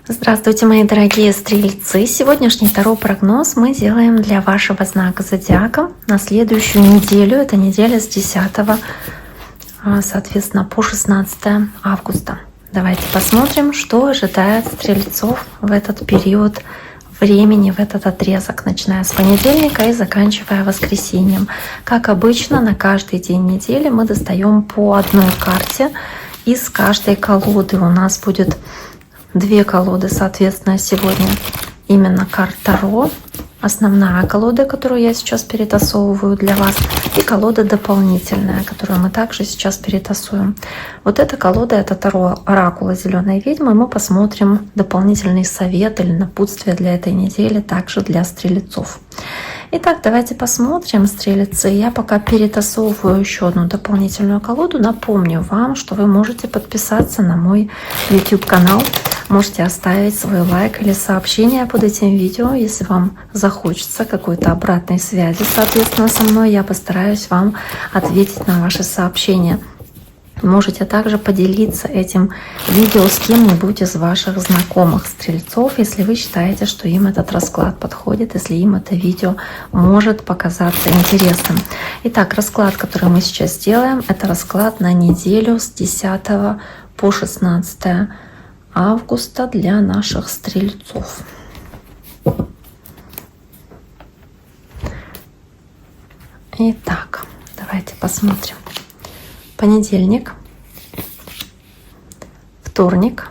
Здравствуйте, мои дорогие стрельцы! Сегодняшний второй прогноз мы делаем для вашего знака зодиака на следующую неделю. Это неделя с 10, соответственно, по 16 августа. Давайте посмотрим, что ожидает стрельцов в этот период времени, в этот отрезок, начиная с понедельника и заканчивая воскресеньем. Как обычно, на каждый день недели мы достаем по одной карте из каждой колоды. У нас будет две колоды, соответственно, сегодня именно карта Таро, основная колода, которую я сейчас перетасовываю для вас, и колода дополнительная, которую мы также сейчас перетасуем. Вот эта колода — это Таро Оракула Зеленой Ведьмы. Мы посмотрим дополнительный совет или напутствие для этой недели, также для стрельцов. Итак, давайте посмотрим, стрелец. Я пока перетасовываю еще одну дополнительную колоду. Напомню вам, что вы можете подписаться на мой YouTube-канал. Можете оставить свой лайк или сообщение под этим видео, если вам захочется какой-то обратной связи. Соответственно, со мной я постараюсь вам ответить на ваши сообщения. Можете также поделиться этим видео с кем-нибудь из ваших знакомых стрельцов, если вы считаете, что им этот расклад подходит, если им это видео может показаться интересным. Итак, расклад, который мы сейчас делаем, это расклад на неделю с 10 по 16 августа для наших стрельцов. Итак, давайте посмотрим. Понедельник, вторник,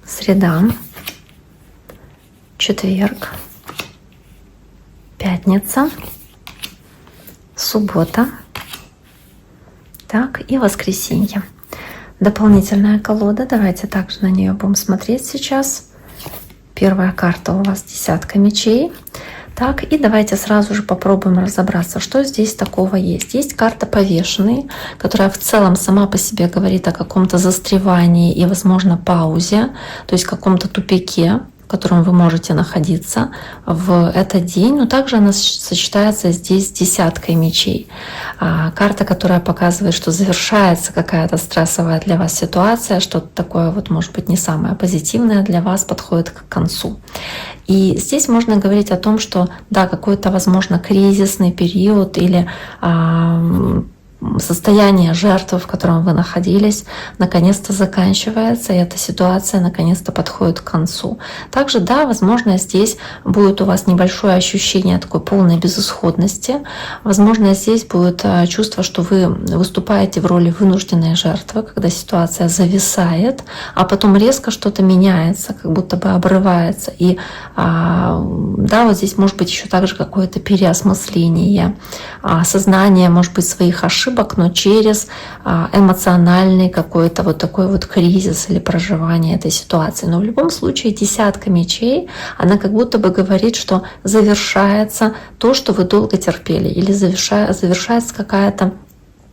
среда, четверг, пятница, суббота, так, и воскресенье. Дополнительная колода, давайте также на нее будем смотреть сейчас. Первая карта у вас десятка мечей. Так, и давайте сразу же попробуем разобраться, что здесь такого есть. Есть карта повешенный, которая в целом сама по себе говорит о каком-то застревании и, возможно, паузе, то есть каком-то тупике, в котором вы можете находиться в этот день. Но также она сочетается здесь с десяткой мечей. Карта, которая показывает, что завершается какая-то стрессовая для вас ситуация, что-то такое, вот, может быть, не самое позитивное для вас, подходит к концу. И здесь можно говорить о том, что да, какой-то, возможно, кризисный период или состояние жертвы, в котором вы находились, наконец-то заканчивается, и эта ситуация наконец-то подходит к концу. Также, да, возможно, здесь будет у вас небольшое ощущение такой полной безысходности. Возможно, здесь будет чувство, что вы выступаете в роли вынужденной жертвы, когда ситуация зависает, а потом резко что-то меняется, как будто бы обрывается. И да, вот здесь может быть еще также какое-то переосмысление, осознание, может быть, своих ошибок, но через эмоциональный какой-то вот такой вот кризис или проживание этой ситуации. Но в любом случае десятка мечей, она как будто бы говорит, что завершается то, что вы долго терпели, или завершается какая-то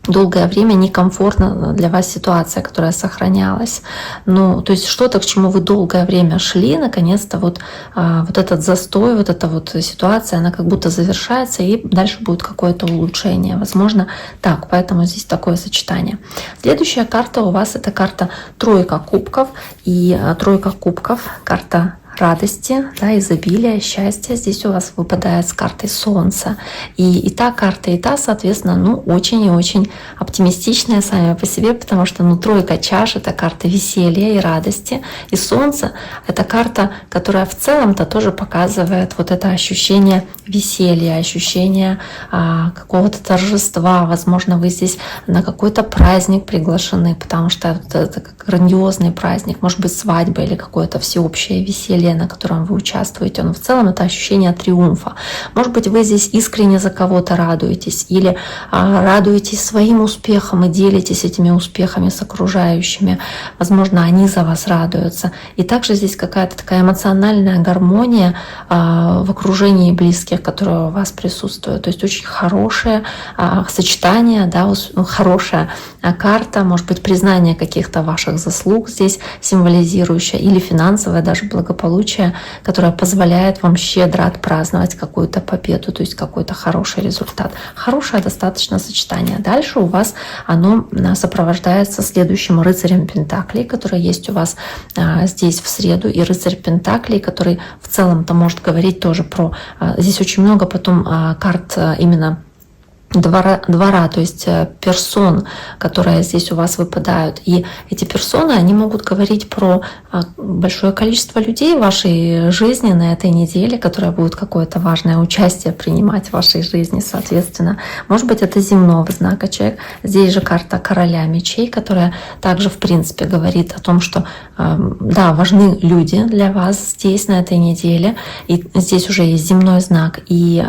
долгое время некомфортно для вас ситуация, которая сохранялась. Ну, то есть что-то, к чему вы долгое время шли, наконец-то вот этот застой, вот эта вот ситуация, она как будто завершается, и дальше будет какое-то улучшение. Возможно, так, поэтому здесь такое сочетание. Следующая карта у вас — это карта Тройка кубков. И Тройка кубков — карта радости, да, изобилия, счастья. Здесь у вас выпадает с картой Солнца. И та карта, и та, соответственно, ну, очень и очень оптимистичная сами по себе, потому что, ну, тройка чаш — это карта веселья и радости. И Солнце — это карта, которая в целом-то тоже показывает вот это ощущение веселья, ощущение какого-то торжества. Возможно, вы здесь на какой-то праздник приглашены, потому что это грандиозный праздник, может быть, свадьба или какое-то всеобщее веселье, на котором вы участвуете. Но в целом это ощущение триумфа. Может быть, вы здесь искренне за кого-то радуетесь или радуетесь своим успехом и делитесь этими успехами с окружающими. Возможно, они за вас радуются. И также здесь какая-то такая эмоциональная гармония в окружении близких, которая у вас присутствует. То есть очень хорошее сочетание, да, хорошая карта, может быть, признание каких-то ваших заслуг здесь символизирующая, или финансовое даже благополучие благополучия, которое позволяет вам щедро отпраздновать какую-то победу, то есть какой-то хороший результат. Хорошее достаточно сочетание. Дальше у вас оно сопровождается следующим рыцарем Пентаклей, который есть у вас здесь в среду, и рыцарь Пентаклей, который в целом-то может говорить тоже про... Здесь очень много потом карт именно двора, то есть персон, которые здесь у вас выпадают. И эти персоны, они могут говорить про большое количество людей в вашей жизни на этой неделе, которая будет какое-то важное участие принимать в вашей жизни, соответственно. Может быть, это земного знака человек. Здесь же карта короля мечей, которая также, в принципе, говорит о том, что да, важны люди для вас здесь, на этой неделе. И здесь уже есть земной знак и,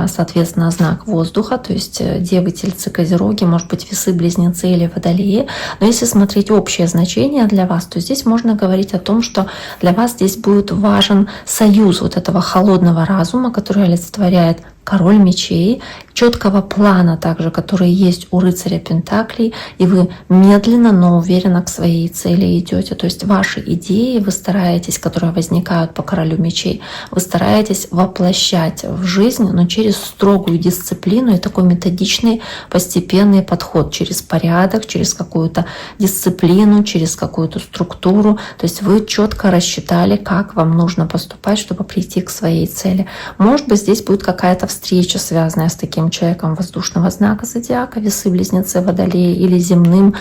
соответственно, знак воздуха, то есть Девы, Тельцы, Козероги, может быть, Весы, Близнецы или Водолеи. Но если смотреть общее значение для вас, то здесь можно говорить о том, что для вас здесь будет важен союз вот этого холодного разума, который олицетворяет король мечей, четкого плана также, который есть у рыцаря Пентаклей, и вы медленно, но уверенно к своей цели идете. То есть ваши идеи вы стараетесь, которые возникают по королю мечей, вы стараетесь воплощать в жизнь, но через строгую дисциплину и такой методичный, постепенный подход, через порядок, через какую-то дисциплину, через какую-то структуру. То есть вы четко рассчитали, как вам нужно поступать, чтобы прийти к своей цели. Может быть, здесь будет какая-то встреча, связанная с таким человеком воздушного знака зодиака, Весы, Близнецы, Водолеи, или земным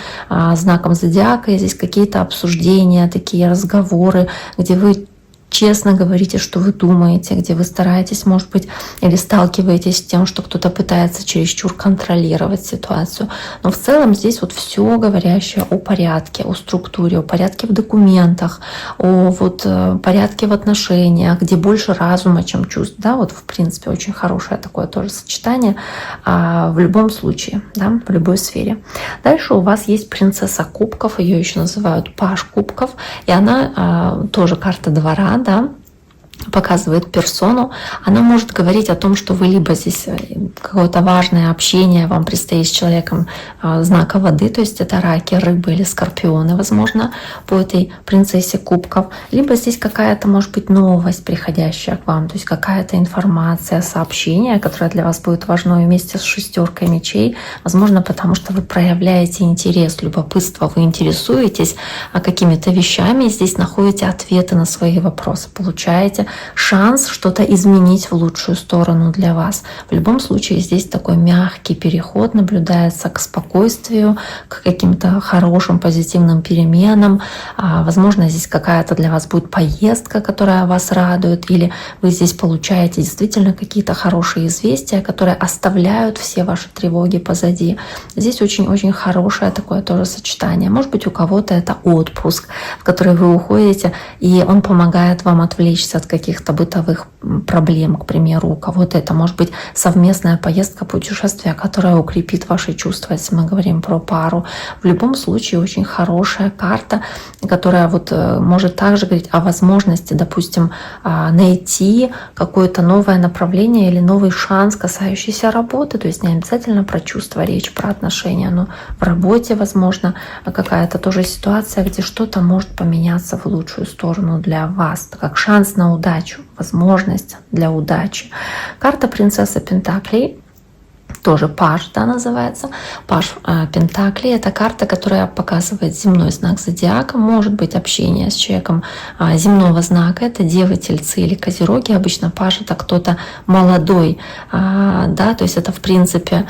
знаком зодиака. И здесь какие-то обсуждения, такие разговоры, где вы честно говорите, что вы думаете, где вы стараетесь, может быть, или сталкиваетесь с тем, что кто-то пытается чересчур контролировать ситуацию. Но в целом здесь вот все говорящее о порядке, о структуре, о порядке в документах, о вот порядке в отношениях, где больше разума, чем чувств. Да, вот в принципе очень хорошее такое тоже сочетание в любом случае, да, в любой сфере. Дальше у вас есть принцесса кубков, ее еще называют паж кубков, и она тоже карта двора, да, показывает персону, она может говорить о том, что вы либо здесь какое-то важное общение вам предстоит с человеком знака воды, то есть это раки, рыбы или скорпионы, возможно, по этой принцессе кубков, либо здесь какая-то, может быть, новость, приходящая к вам, то есть какая-то информация, сообщение, которое для вас будет важно, вместе с шестеркой мечей, возможно, потому что вы проявляете интерес, любопытство, вы интересуетесь какими-то вещами, и здесь находите ответы на свои вопросы, получаете шанс что-то изменить в лучшую сторону для вас. В любом случае здесь такой мягкий переход наблюдается к спокойствию, к каким-то хорошим позитивным переменам. Возможно, здесь какая-то для вас будет поездка, которая вас радует, или вы здесь получаете действительно какие-то хорошие известия, которые оставляют все ваши тревоги позади. Здесь очень-очень хорошее такое тоже сочетание. Может быть, у кого-то это отпуск, в который вы уходите, и он помогает вам отвлечься от каких-то бытовых проблем, к примеру. У кого-то это может быть совместная поездка, путешествие, которое укрепит ваши чувства, если мы говорим про пару. В любом случае очень хорошая карта, которая вот может также говорить о возможности, допустим, найти какое-то новое направление или новый шанс, касающийся работы. То есть не обязательно про чувства речь, про отношения, но в работе, возможно, какая-то тоже ситуация, где что-то может поменяться в лучшую сторону для вас, как шанс на удачу, возможность для удачи. Карта принцессы Пентаклей, тоже паж, да, называется. Паж Пентаклей — это карта, которая показывает земной знак зодиака. Может быть общение с человеком земного знака. Это Девы, Тельцы или Козероги. Обычно паж — это кто-то молодой, да, то есть это в принципе,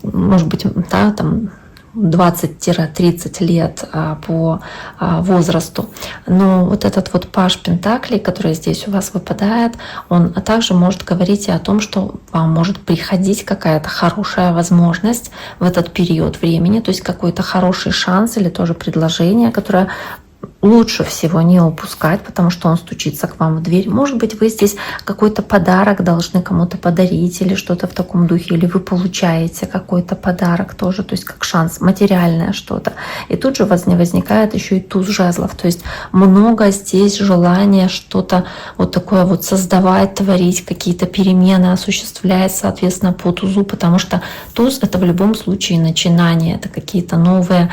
может быть, да, там 20-30 лет по возрасту. Но вот этот вот паж Пентаклей, который здесь у вас выпадает, он также может говорить и о том, что вам может приходить какая-то хорошая возможность в этот период времени, то есть какой-то хороший шанс или тоже предложение, которое лучше всего не упускать, потому что он стучится к вам в дверь. Может быть, вы здесь какой-то подарок должны кому-то подарить или что-то в таком духе, или вы получаете какой-то подарок тоже, то есть как шанс, материальное что-то. И тут же возникает еще и туз жезлов, то есть много здесь желания что-то вот такое вот создавать, творить, какие-то перемены осуществлять, соответственно, по тузу, потому что туз — это в любом случае начинание, это какие-то новые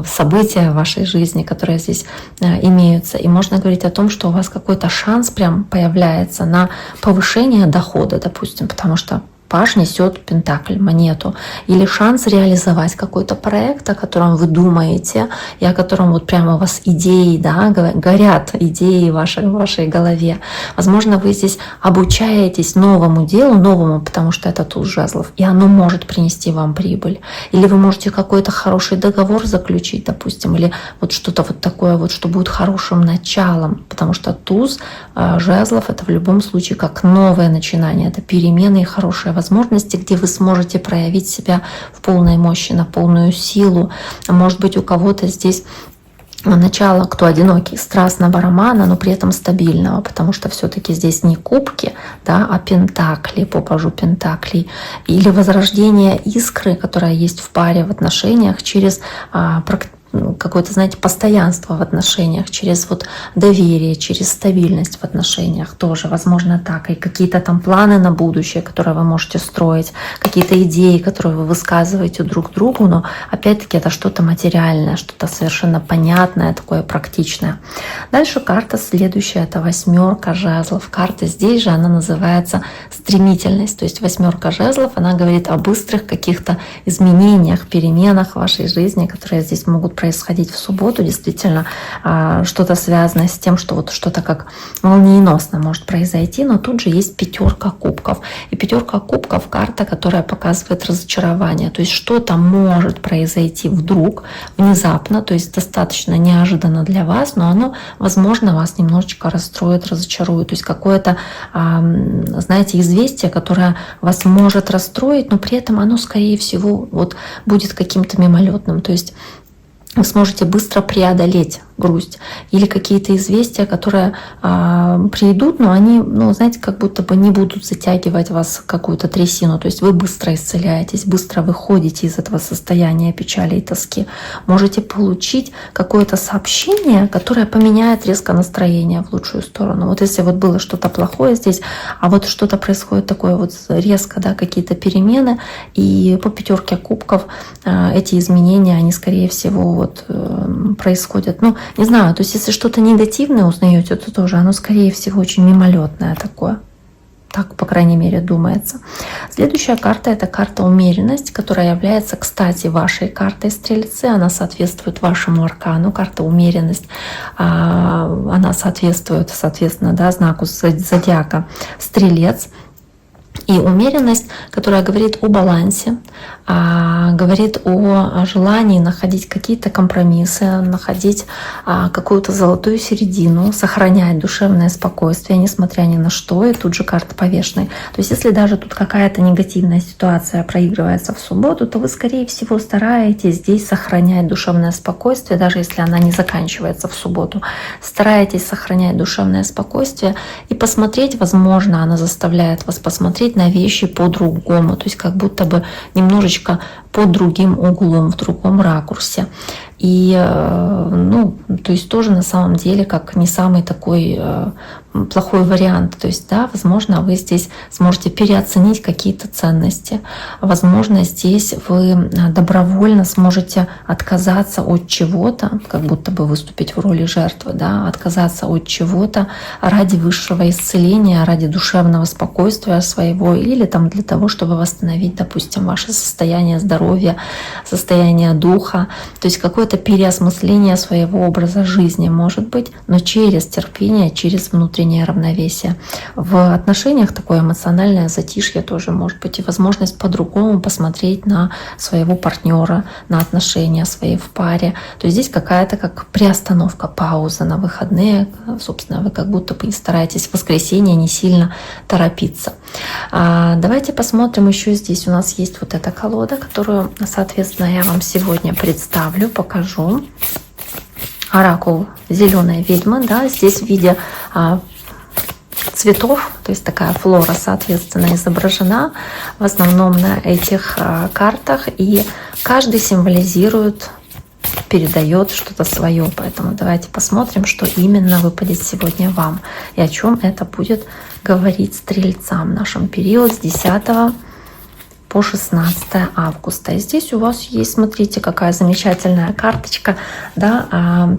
события в вашей жизни, которые здесь здесь имеются. И можно говорить о том, что у вас какой-то шанс прям появляется на повышение дохода, допустим, потому что паж несет пентакль, монету, или шанс реализовать какой-то проект, о котором вы думаете, и о котором вот прямо у вас идеи, да, горят идеи в вашей голове. Возможно, вы здесь обучаетесь новому делу, новому, потому что это туз жезлов, и оно может принести вам прибыль. Или вы можете какой-то хороший договор заключить, допустим, или вот что-то вот такое вот, что будет хорошим началом, потому что туз жезлов — это в любом случае как новое начинание, это перемены и хорошие возможности, где вы сможете проявить себя в полной мощи, на полную силу. Может быть, у кого-то здесь начало, кто одинокий, страстного романа, но при этом стабильного, потому что все-таки здесь не кубки, да, а пентакли, по пажу пентаклей, или возрождение искры, которая есть в паре, в отношениях через какое-то, знаете, постоянство в отношениях, через вот доверие, через стабильность в отношениях тоже, возможно, так. И какие-то там планы на будущее, которые вы можете строить, какие-то идеи, которые вы высказываете друг другу, но опять-таки это что-то материальное, что-то совершенно понятное, такое практичное. Дальше карта следующая, это 8 жезлов. Карта здесь же, она называется стремительность, то есть 8 жезлов, она говорит о быстрых каких-то изменениях, переменах в вашей жизни, которые здесь могут происходить в субботу, действительно что-то связанное с тем, что вот что-то как молниеносно может произойти, но тут же есть 5 кубков. И 5 кубков — карта, которая показывает разочарование, то есть что-то может произойти вдруг, внезапно, то есть достаточно неожиданно для вас, но оно, возможно, вас немножечко расстроит, разочарует, то есть какое-то, знаете, известие, которое вас может расстроить, но при этом оно, скорее всего, вот будет каким-то мимолетным, то есть вы сможете быстро преодолеть грусть, или какие-то известия, которые придут, но они, знаете, как будто бы не будут затягивать вас в какую-то трясину. То есть вы быстро исцеляетесь, быстро выходите из этого состояния печали и тоски. Можете получить какое-то сообщение, которое поменяет резко настроение в лучшую сторону. Вот если вот было что-то плохое здесь, а вот что-то происходит такое вот резко, да, какие-то перемены, и по 5 кубков эти изменения, они, скорее всего, вот происходят. Не знаю, то есть если что-то негативное узнаете, то тоже оно, скорее всего, очень мимолетное такое. Так, по крайней мере, думается. Следующая карта — это карта умеренность, которая является, кстати, вашей картой Стрельцы. Она соответствует вашему аркану. Карта умеренность, она соответствует, соответственно, да, знаку зодиака Стрелец. И умеренность, которая говорит о балансе, говорит о желании находить какие-то компромиссы, находить какую-то золотую середину, сохранять душевное спокойствие, несмотря ни на что. И тут же карта повешенной. То есть если даже тут какая-то негативная ситуация проигрывается в субботу, то вы, скорее всего, стараетесь здесь сохранять душевное спокойствие, даже если она не заканчивается в субботу. Стараетесь сохранять душевное спокойствие и посмотреть, возможно, она заставляет вас посмотреть на вещи по-другому, то есть как будто бы немножечко под другим углом, в другом ракурсе. И, то есть тоже на самом деле как не самый такой плохой вариант. То есть, да, возможно, вы здесь сможете переоценить какие-то ценности. Возможно, здесь вы добровольно сможете отказаться от чего-то, как будто бы выступить в роли жертвы, да, отказаться от чего-то ради высшего исцеления, ради душевного спокойствия своего, или там для того, чтобы восстановить, допустим, ваше состояние здоровья, состояние духа. То есть какое-то переосмысление своего образа жизни может быть, но через терпение, через внутреннее равновесие. В отношениях такое эмоциональное затишье тоже может быть, и возможность по-другому посмотреть на своего партнера, на отношения свои в паре. То есть здесь какая-то как приостановка, пауза на выходные. Собственно, вы как будто бы стараетесь в воскресенье не сильно торопиться. Давайте посмотрим еще здесь. У нас есть вот эта колода, которую, соответственно, я вам сегодня представлю, покажу. Оракул зеленой ведьмы, да, здесь в виде цветов, то есть такая флора, соответственно, изображена в основном на этих картах, и каждый символизирует, передает что-то свое. Поэтому давайте посмотрим, что именно выпадет сегодня вам и о чем это будет говорить стрельцам в нашем период с 10 по 16 августа. И здесь у вас есть, смотрите, какая замечательная карточка, да,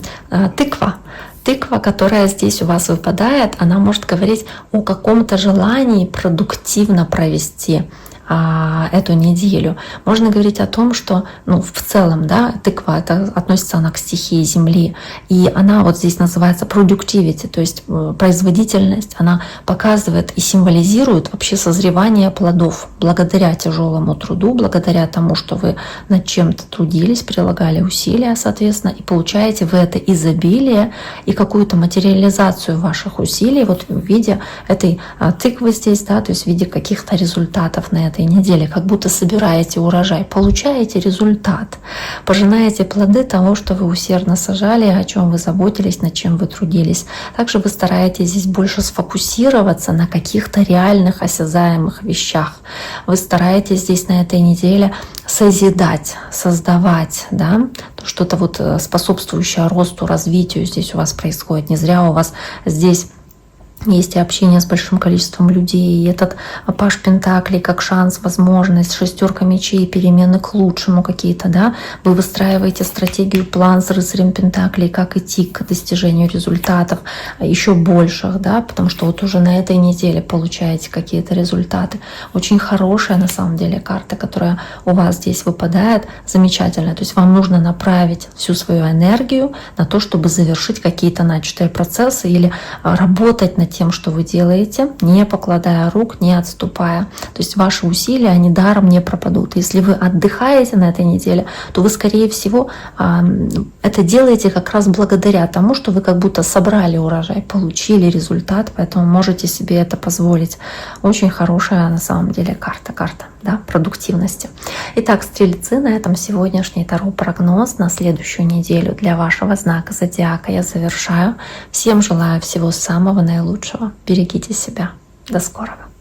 тыква. Тыква, которая здесь у вас выпадает, она может говорить о каком-то желании продуктивно провести эту неделю. Можно говорить о том, что, ну, в целом, да, тыква, это относится она к стихии Земли, и она вот здесь называется productivity, то есть производительность, она показывает и символизирует вообще созревание плодов благодаря тяжелому труду, благодаря тому, что вы над чем-то трудились, прилагали усилия, соответственно, и получаете вы это изобилие и какую-то материализацию ваших усилий вот в виде этой тыквы здесь, да, то есть в виде каких-то результатов на этой неделе, как будто собираете урожай, получаете результат, пожинаете плоды того, что вы усердно сажали, о чем вы заботились, над чем вы трудились. Также вы стараетесь здесь больше сфокусироваться на каких-то реальных осязаемых вещах. Вы стараетесь здесь на этой неделе созидать, создавать, да, что-то вот способствующее росту, развитию здесь у вас происходит. Не зря у вас здесь есть и общение с большим количеством людей, и этот паж пентаклей как шанс, возможность, шестерка мечей, перемены к лучшему какие-то, да, вы выстраиваете стратегию, план с рыцарем пентаклей, как идти к достижению результатов еще больших, да, потому что вот уже на этой неделе получаете какие-то результаты. Очень хорошая на самом деле карта, которая у вас здесь выпадает, замечательная. То есть вам нужно направить всю свою энергию на то, чтобы завершить какие-то начатые процессы или работать над тем, что вы делаете, не покладая рук, не отступая. То есть ваши усилия, они даром не пропадут. Если вы отдыхаете на этой неделе, то вы, скорее всего, это делаете как раз благодаря тому, что вы как будто собрали урожай, получили результат, поэтому можете себе это позволить. Очень хорошая на самом деле карта, да, продуктивности. Итак, стрельцы, на этом сегодняшний таро-прогноз на следующую неделю для вашего знака зодиака я завершаю. Всем желаю всего самого наилучшего. Берегите себя. До скорого.